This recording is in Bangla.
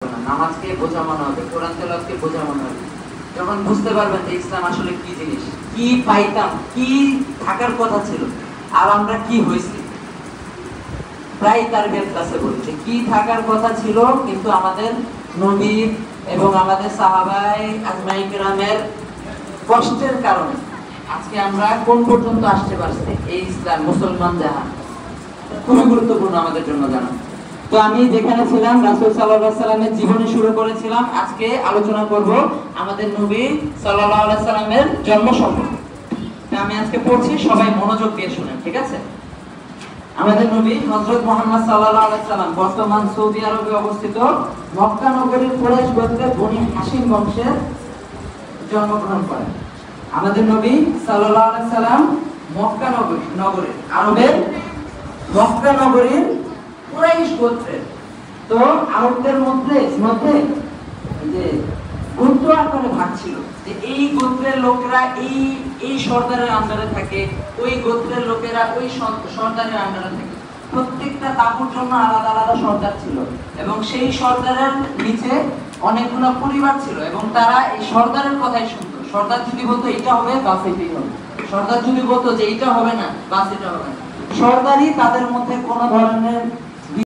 নামাজকে বোঝা মনে হবে, কোরআন তেলাওয়াতকে বোঝা মনে হবে। যখন বুঝতে পারবেন যে ইসলাম আসলে কি জিনিস, কি পাইতাম, কি থাকার কথা ছিল, আর আমরা কি হয়েছি। প্রায় তারবিয়াত ক্লাসে বলছে কি থাকার কথা ছিল, কিন্তু আমাদের নবী এবং আমাদের সাহাবায়ে আজমাইন কেরামের কষ্টের কারণে আজকে আমরা কোন পর্যন্ত আসতে পারছি। এই ইসলাম, মুসলমান জাহান খুবই গুরুত্বপূর্ণ আমাদের জন্য জানা। তো আমি যেখানে ছিলাম রাসূল সাল্লাল্লাহু আলাইহি সাল্লামের জীবনী শুরু করেছিলাম, আজকে আলোচনা করব আমাদের নবী সাল্লাল্লাহু আলাইহি সাল্লামের জন্ম সম্পর্কে। আমি আজকে পড়ছি, সবাই মনোযোগ দিয়ে শুনেন, ঠিক আছে? আমাদের নবী হযরত মুহাম্মদ সাল্লাল্লাহু আলাইহি সাল্লাম বর্তমান সৌদি আরবে অবস্থিত মক্কা নগরীর কুরাইশ গোত্রের বনি হাশিম বংশের জন্মগ্রহণ করেন। আমাদের নবী সাল্লাল্লাহু আলাইহি সাল্লাম মক্কা নগরীর আরবের মক্কা নগরীর কুরাইশ গোত্রের। তো আরবদের মধ্যে যে গোত্র আকারে ভাগ ছিল, যে এই গোত্রের লোকেরা এই সর্দারের আন্ডারে থাকে, ওই গোত্রের লোকেরা ওই সর্দারের আন্ডারে থাকে। প্রত্যেকটা তাবুর জন্য আলাদা আলাদা সর্দার ছিল, এবং সেই সর্দারের নিচে অনেকগুলো পরিবার ছিল, এবং তারা এই সর্দারের কথাই শুনতো। সর্দার যদি বলতো এটা হবে, বাস এটাই হবে। সর্দার যদি বলতো যে এটা হবে না, বাস এটা হবে না। সর্দারই তাদের মধ্যে কোনো ধরনের